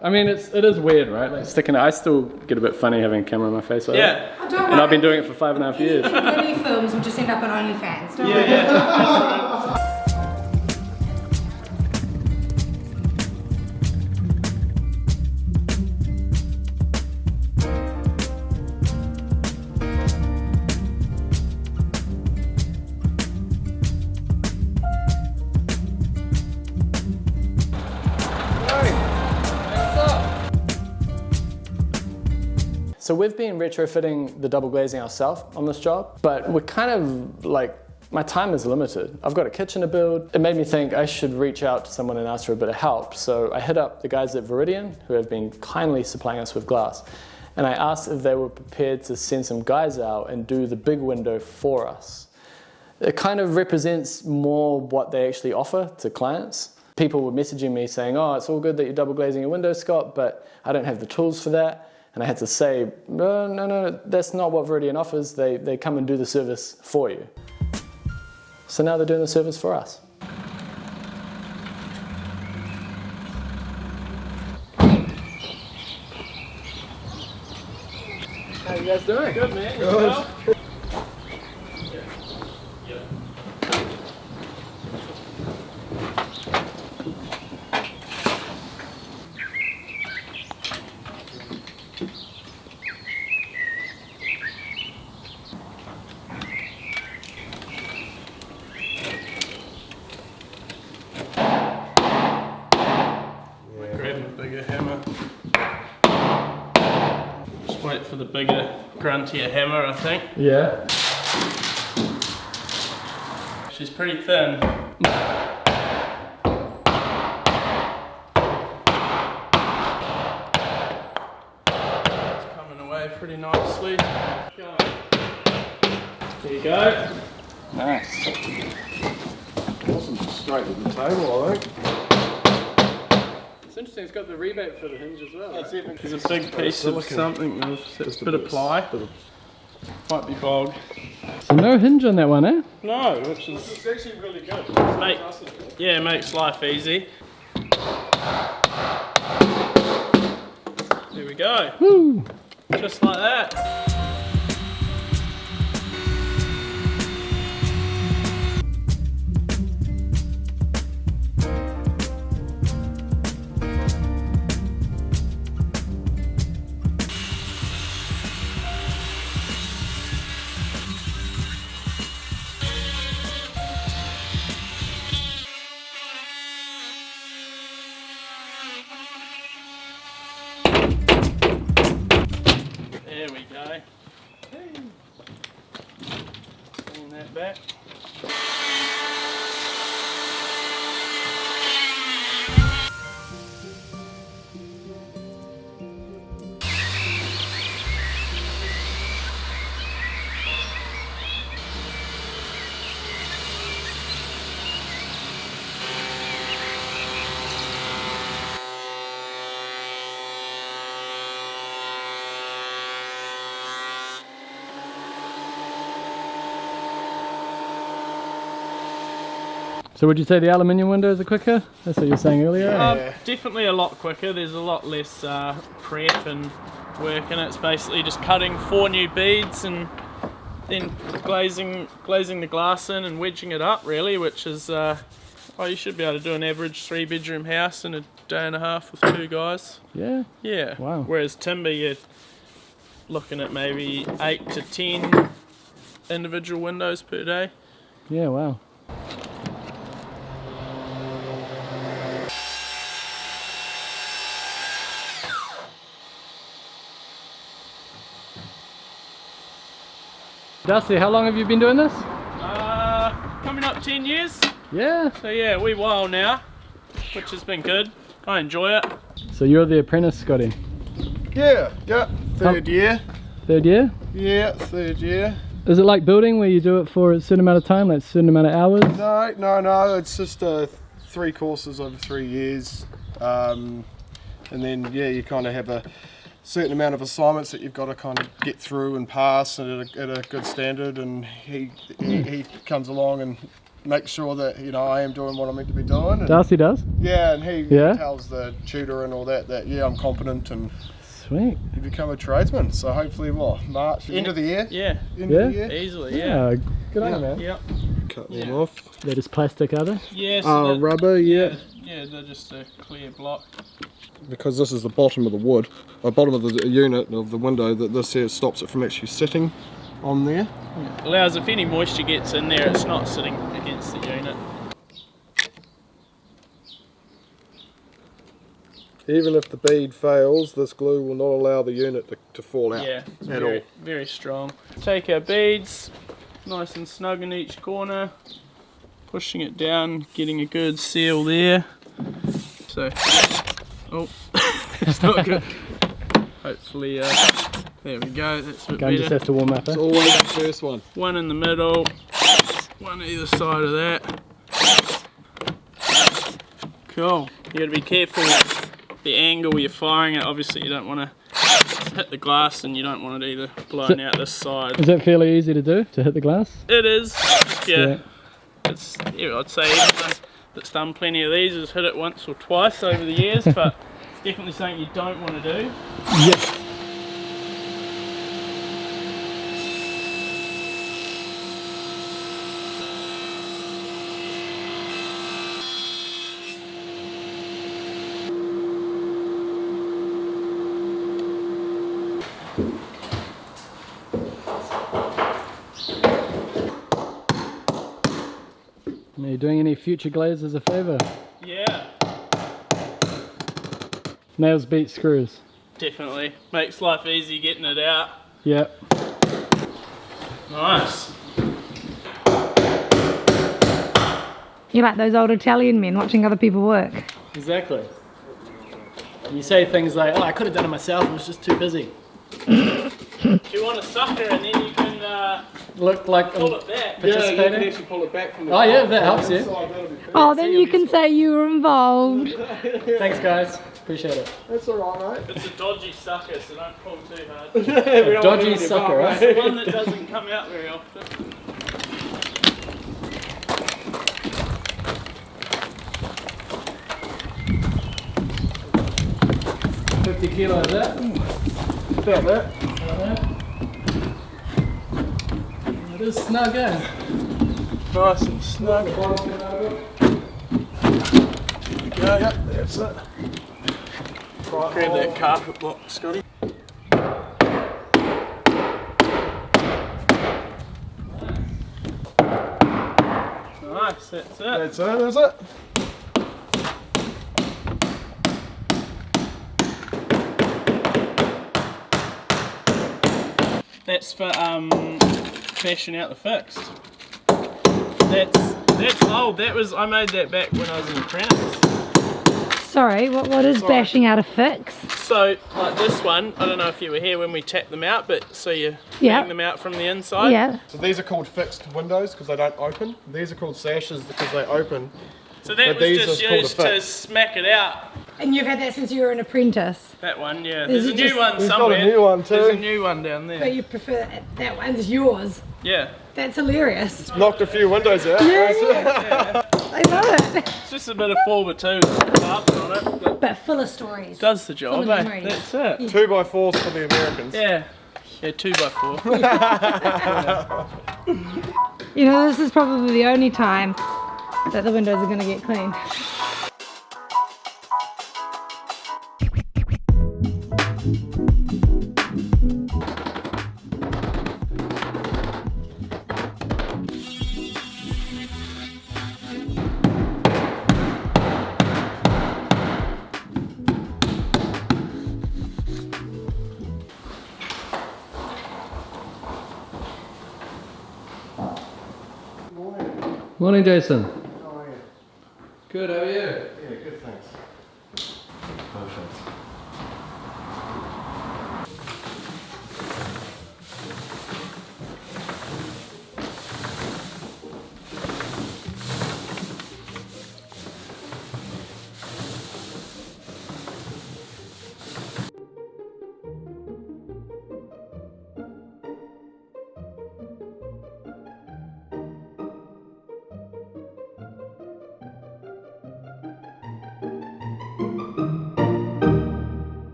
I mean, it is weird, right? Like sticking it. I still get a bit funny having a camera on my face. Yeah. Oh, don't And worry. I've been doing it for 5.5 years. Any films will just end up on OnlyFans. Don't worry. Yeah. So we've been retrofitting the double glazing ourselves on this job, but we're kind of like, my time is limited. I've got a kitchen to build. It made me think I should reach out to someone and ask for a bit of help. So I hit up the guys at Viridian, who have been kindly supplying us with glass. And I asked if they were prepared to send some guys out and do the big window for us. It kind of represents more what they actually offer to clients. People were messaging me saying, oh, it's all good that you're double glazing your windows, Scott, but I don't have the tools for that. And I had to say, no, that's not what Viridian offers. They come and do the service for you. So now they're doing the service for us. How you guys doing? Good, man. Good. Grab a bigger hammer. Just wait for the bigger, gruntier hammer, I think. Yeah. She's pretty thin. It's coming away pretty nicely. There you go. Nice. Awesome, straight to the table, I think. It's interesting, it's got the rebate for the hinge as well. Right? There's a big piece of something with a bit of ply. Might be bog. So no hinge on that one, eh? No, which is It's actually really good. makes life easy. There we go. Woo! Just like that. There we go. Bring that back. So would you say the aluminium windows are quicker? That's what you were saying earlier. Definitely a lot quicker. There's a lot less prep and work in it. It's basically just cutting 4 new beads and then glazing the glass in and wedging it up, really, which is you should be able to do an average 3-bedroom house in a day and a half with 2 guys. Yeah? Yeah. Wow. Whereas timber, you're looking at maybe 8 to 10 individual windows per day. Yeah, wow. Dusty, how long have you been doing this? Coming up 10 years. Yeah. So yeah, a wee while now, which has been good. I enjoy it. So you're the apprentice, Scotty? Yeah, third year. Third year? Yeah, third year. Is it like building where you do it for a certain amount of time, like a certain amount of hours? No, it's just 3 courses over 3 years. And then, yeah, you kind of have a certain amount of assignments that you've got to kind of get through and pass at a good standard, and he comes along and makes sure that, you know, I am doing what I'm meant to be doing. And, Darcy does? yeah, and he Yeah? tells the tutor and all that, yeah, I'm competent, and Sweet. you become a tradesman. So hopefully, March, end of the year? Yeah, End of the year? easily, yeah. Good on you, man. Yep. Cut them off. That is plastic, are they? Yeah, so that- Rubber, yeah. Yeah, they're just a clear block. Because this is the bottom of the wood, or bottom of the unit of the window, that this here stops it from actually sitting on there. Allows if any moisture gets in there, it's not sitting against the unit. Even if the bead fails, this glue will not allow the unit to fall out Yeah, it's at very, all. very strong. Take our beads, nice and snug in each corner, pushing it down, getting a good seal there. So, oh, it's not good. Hopefully, there we go, that's a bit Gun just better. has to warm up, eh? It's always the first one. One in the middle, one either side of that. Cool. You gotta be careful with the angle you're firing it. Obviously you don't want to hit the glass, and you don't want it either blown out this side. Is it fairly easy to do, to hit the glass? It is, yeah. Yeah. It's, yeah, I'd say everyone that's done plenty of these has hit it once or twice over the years, but it's definitely something you don't want to do. Yes. Are you doing any future glazers a favour? Yeah, Nails beat screws. definitely. Makes life easy getting it out. Yep. Nice. You're like those old Italian men watching other people work. Exactly. You say things like, oh, I could have done it myself, I was just too busy. Do you want a sucker, and then you can Look like pull it back? participating. actually pull it back from the Oh yeah, that helps you. Oh, then you can say you were involved. Thanks guys, appreciate it. That's alright, mate. It's a dodgy sucker, so don't pull too hard. A dodgy sucker, right? It's the one that doesn't come out very often. 50 kilos, is that? About that. It is snug in. Nice and snug. Yep, that's it. Grab that carpet block, Scotty. Nice, that's it. That's it. That's for fashioning out the fixed. That's old. I made that back when I was in the apprentice. Sorry, what is bashing out a fix? So like this one, I don't know if you were here when we tapped them out, but so you Yeah. hang them out from the inside. Yeah. So these are called fixed windows because they don't open. These are called sashes because they open. So that But was these just are called a used to fix. smack it out. And you've had that since you were an apprentice. That one, yeah. Is There's a it new just- one We've got somewhere. a new one too. There's a new one down there. But you prefer that one's yours. Yeah. That's hilarious. Knocked a few windows out. I love it. It's just a bit of 4x2 carpet on it, but But full of stories. does the job, Full of eh? memories. That's it. 2x4s for the Americans. Yeah. Yeah, 2x4. You know, this is probably the only time that the windows are going to get cleaned. Morning, Jason. How are you? Good, how are you? Yeah, good, thanks. Perfect.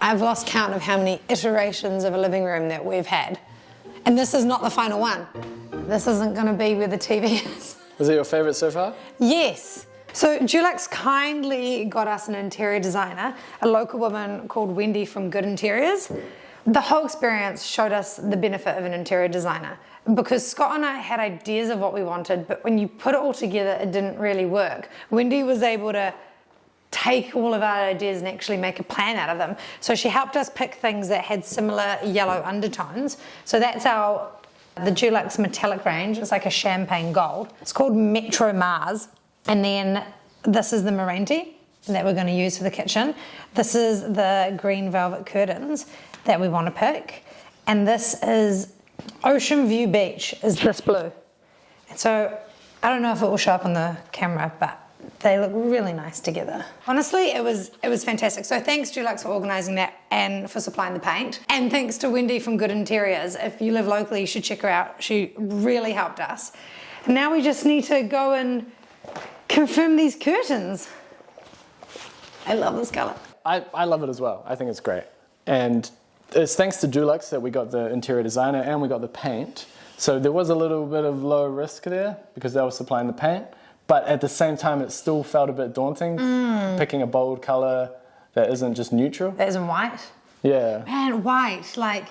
I've lost count of how many iterations of a living room that we've had. And this is not the final one. This isn't going to be where the TV is. Was it your favourite so far? Yes. So Dulux kindly got us an interior designer, a local woman called Wendy from Good Interiors. The whole experience showed us the benefit of an interior designer, because Scott and I had ideas of what we wanted, but when you put it all together, it didn't really work. Wendy was able to take all of our ideas and actually make a plan out of them. So she helped us pick things that had similar yellow undertones. So that's the Dulux metallic range. It's like a champagne gold. It's called Metro Mars. And then this is the Moranti that we're going to use for the kitchen. This is the green velvet curtains that we want to pick. And this is Ocean View Beach, is this blue. And so I don't know if it will show up on the camera, but they look really nice together. Honestly, it was fantastic. So thanks Dulux for organising that and for supplying the paint. And thanks to Wendy from Good Interiors. If you live locally, you should check her out. She really helped us. And now we just need to go and confirm these curtains. I love this colour. I love it as well. I think it's great. And it's thanks to Dulux that we got the interior designer and we got the paint. So there was a little bit of low risk there because they were supplying the paint. But at the same time, it still felt a bit daunting, picking a bold colour that isn't just neutral. That isn't white? Yeah. Man, white, like,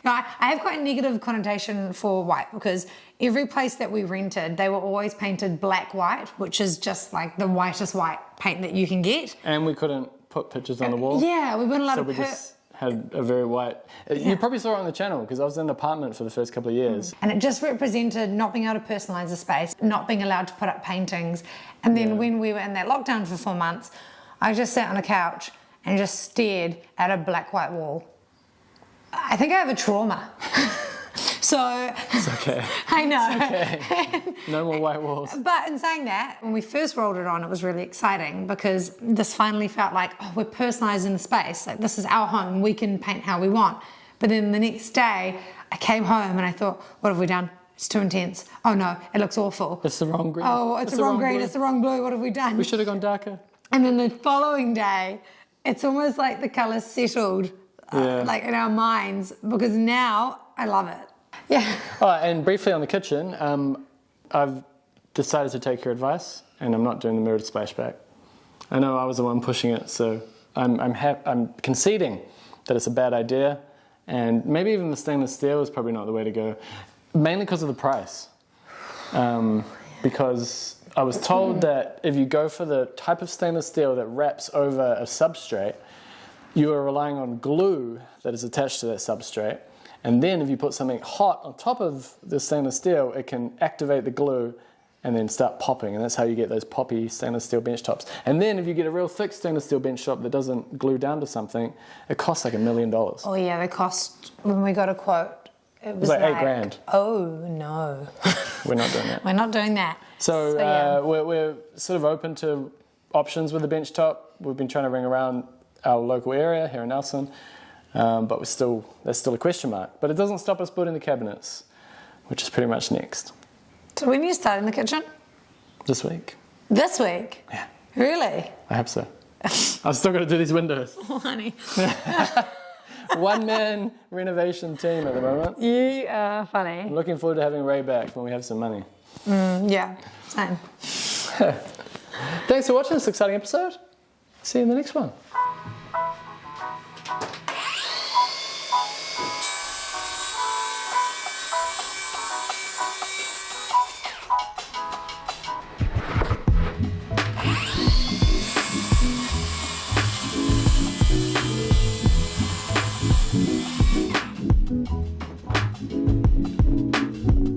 I have quite a negative connotation for white because every place that we rented, they were always painted black white, which is just like the whitest white paint that you can get. And we couldn't put pictures on the wall. Yeah, we weren't allowed to put... just had a very white... You probably saw it on the channel because I was in an apartment for the first couple of years. And it just represented not being able to personalise the space, not being allowed to put up paintings. And then when we were in that lockdown for 4 months, I just sat on a couch and just stared at a black-white wall. I think I have a trauma. So... It's okay. I know. It's okay. No more white walls. But in saying that, when we first rolled it on, it was really exciting because this finally felt like, oh, we're personalising the space. Like, this is our home. We can paint how we want. But then the next day, I came home and I thought, what have we done? It's too intense. Oh no, it looks awful. It's the wrong green. Oh, it's the wrong green. It's the wrong blue. What have we done? We should have gone darker. And then the following day, it's almost like the colour settled, like in our minds, because now I love it. Yeah. Oh, and briefly on the kitchen, I've decided to take your advice, and I'm not doing the mirrored splashback. I know I was the one pushing it, so I'm conceding that it's a bad idea, and maybe even the stainless steel is probably not the way to go, mainly because of the price. Because I was told that if you go for the type of stainless steel that wraps over a substrate, you are relying on glue that is attached to that substrate. And then if you put something hot on top of the stainless steel, it can activate the glue and then start popping. And that's how you get those poppy stainless steel bench tops. And then if you get a real thick stainless steel bench top that doesn't glue down to something, it costs like $1 million. Oh yeah, they cost, when we got a quote, it was like $8,000. Oh no. We're not doing that. We're not doing that. So yeah. we're sort of open to options with the bench top. We've been trying to ring around our local area here in Nelson. But there's still a question mark. But it doesn't stop us building the cabinets, which is pretty much next. So when are you starting the kitchen? This week. This week? Yeah. Really? I hope so. I've still got to do these windows. Oh, honey. One-man renovation team at the moment. You are funny. I'm looking forward to having Ray back when we have some money. Yeah, same. Thanks for watching this exciting episode. See you in the next one.